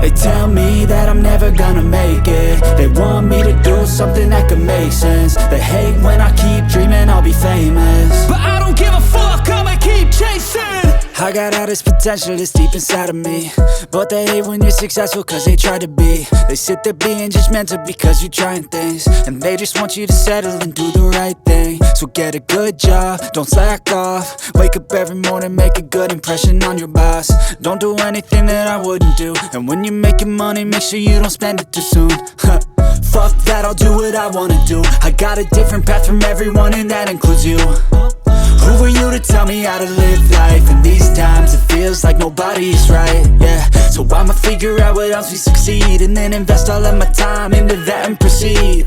They tell me that I'm never gonna make it. They want me to do something that could make sense. They hate when I keep dreaming I'll be famous, but I don't give a fuck, I'ma keep chasing. I got all this potential that's deep inside of me, but they hate when you're successful cause they try to be. They sit there being judgmental because you're trying things, and they just want you to settle and do the right thing. So get a good job, don't slack off. Wake up every morning, make a good impression on your boss. Don't do anything that I wouldn't do, and when you're making money, make sure you don't spend it too soon. Fuck that, I'll do what I wanna do. I got a different path from everyone, and that includes you. Who are you to tell me how to live life? In these times it feels like nobody is right, yeah. So I'ma figure out what else we succeed, and then invest all of my time into that and proceed.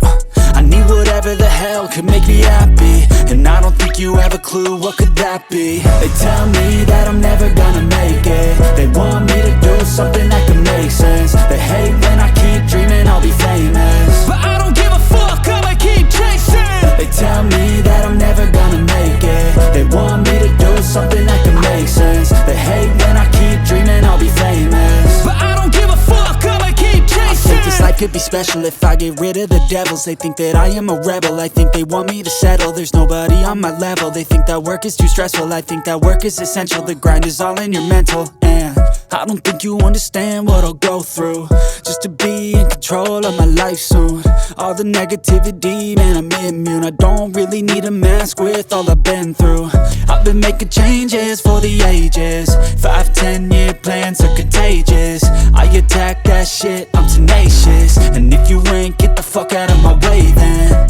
I need whatever the hell could make me happy, and I don't think you have a clue what could that be. They tell me that I'm never gonna make it. They want me to do something that could make sense. They hate when I keep dreaming I'll be famous, but I don't give a fuck, I'ma keep chasing. They tell me that I'm never gonna make it. They want me to do something that can make sense. They hate when I keep dreaming I'll be famous, but I don't give a fuck, I'ma keep chasing. I think this life could be special if I get rid of the devils. They think that I am a rebel, I think they want me to settle. There's nobody on my level, they think that work is too stressful. I think that work is essential, the grind is all in your mental. And I don't think you understand what I'll go through just to be in control of my life soon. All the negativity, man, I'm immune. I don't really need a mask with all I've been through. I've been making changes for the ages. 5-10 year plans are contagious. I attack that shit, I'm tenacious. And if you ain't, get the fuck out of my way then.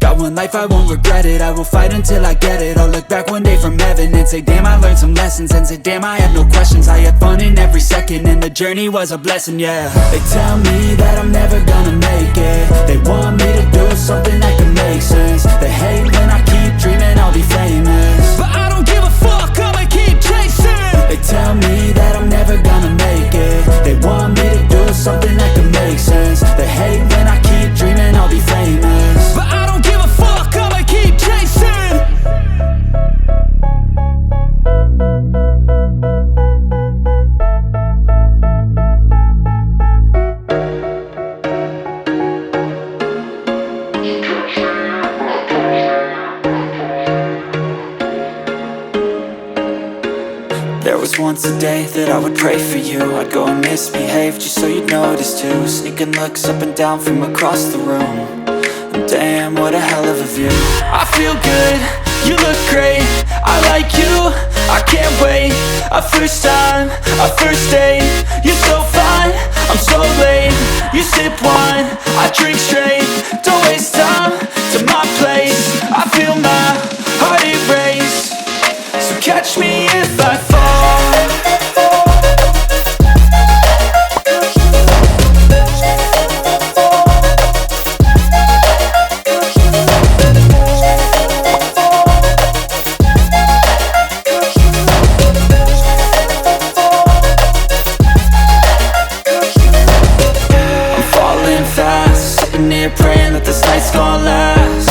Got one life, I won't regret it. I will fight until I get it. I'll look back one day from heaven and say damn, I learned some lessons. And say damn, I have no questions. I had fun in every second, and the journey was a blessing, yeah. They tell me that I'm never gonna make it. They want me to do something that can make sense. They hate when I keep dreaming I'll be famous, but I don't give a fuck, I'ma keep chasing. They tell me that I'm never gonna make it. They want me to do something that can make sense. They hate when I keep dreaming I'll be famous, but I don't give a fuck, I'ma keep chasing. There was once a day that I would pray for you. I'd go and misbehave just so you'd notice too. Sneaking looks up and down from across the room. And damn, what a hell of a view. I feel good, you look great, I like you, I can't wait. A first time, a first date, you're so fine, I'm so late. You sip wine, I drink straight. Don't waste time to my place. I feel my heart erase. So catch me if I fall. Praying that this night's gonna last.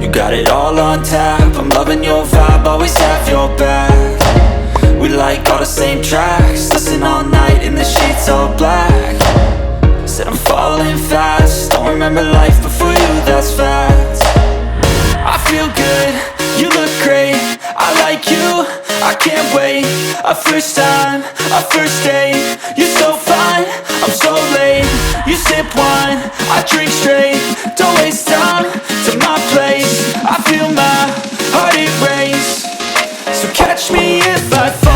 You got it all on tap, I'm loving your vibe, always have your back. We like all the same tracks, listen all night in the sheets all black. Said I'm falling fast, don't remember life before you, that's fact. I feel good, you look great, I like you, I can't wait. A first time, a first date, you're so fine, I'm so late. You sip wine, I drink straight. Don't waste time to my place. I feel my heart erase. So catch me if I fall.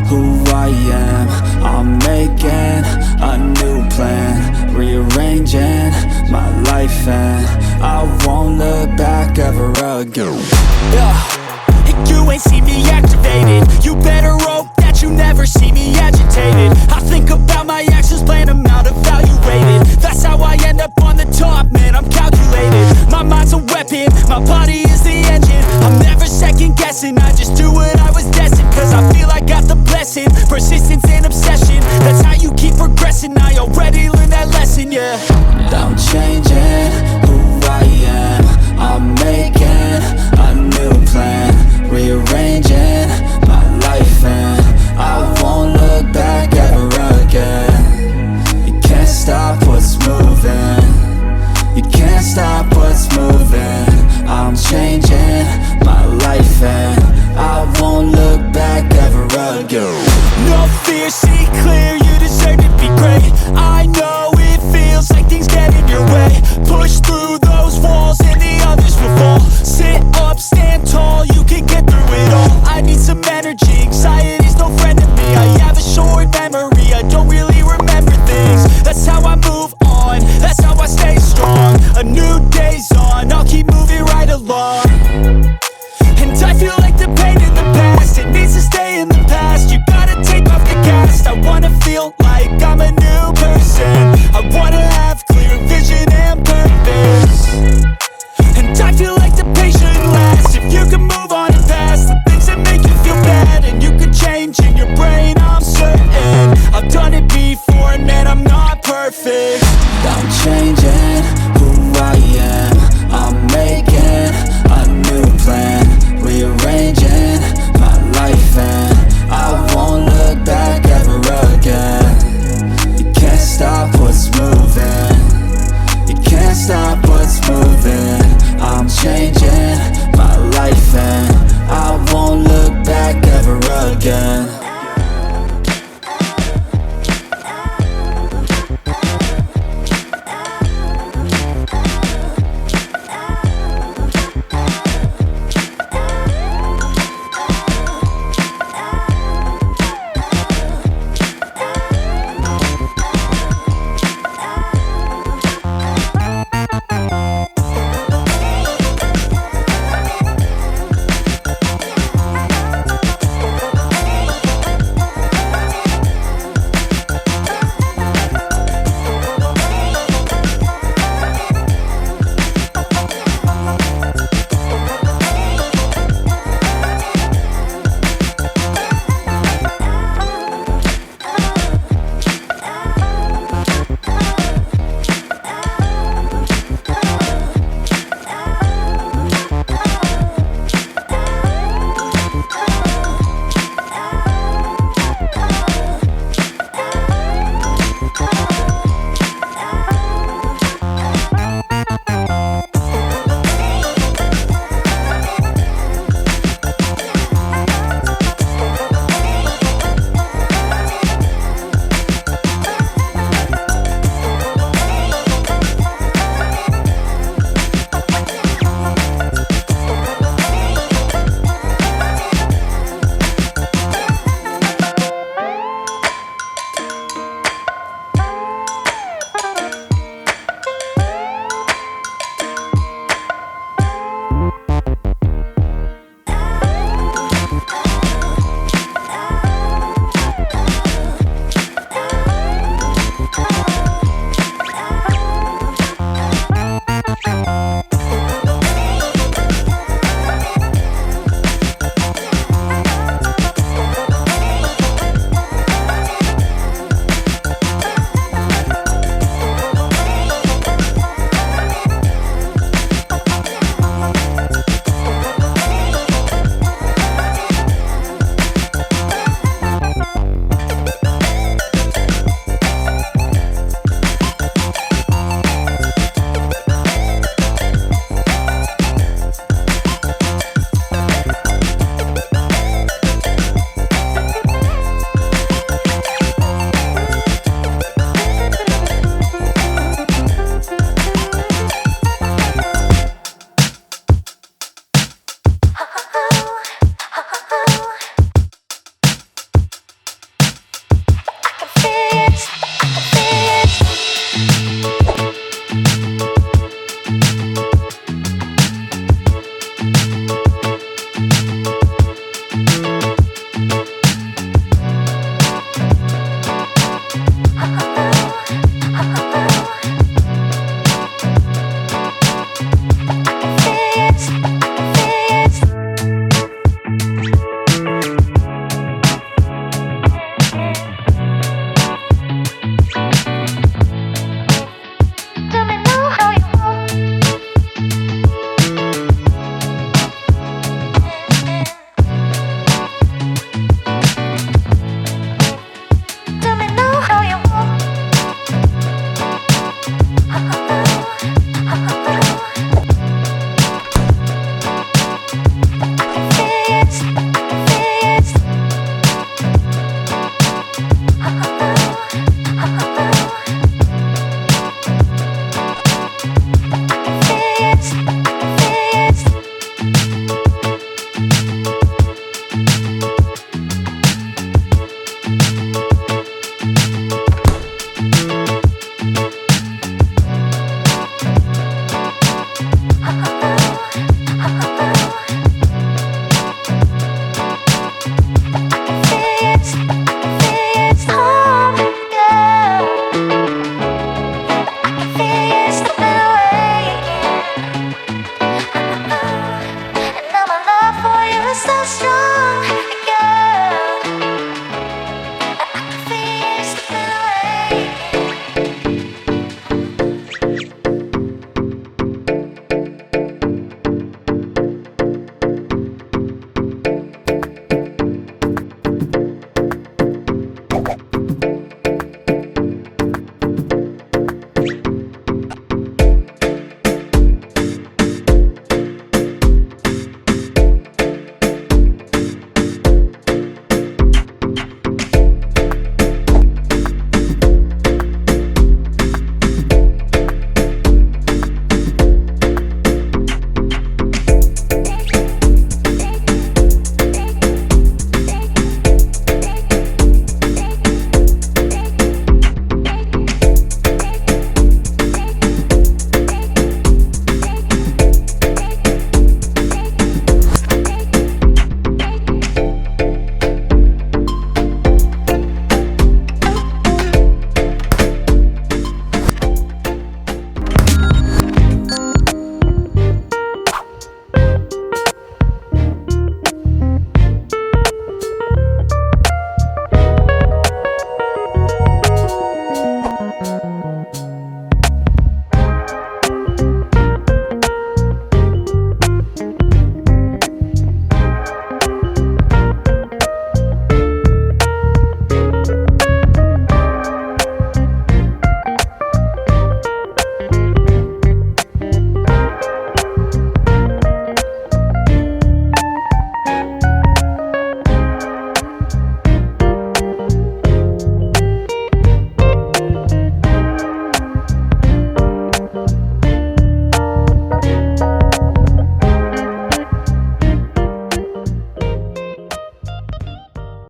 who I am. I'm making a new plan, rearranging my life, and I won't look back ever again. Yeah, you ain't see me activated. You better hope that you never see me agitated. I think about my actions, plan them out, evaluated. That's how I end up on the top, man, I'm calculated. My mind's a weapon, my body is the engine. I'm never second guessing, I just do what I was destined. Cause I feel I got the blessing, persistence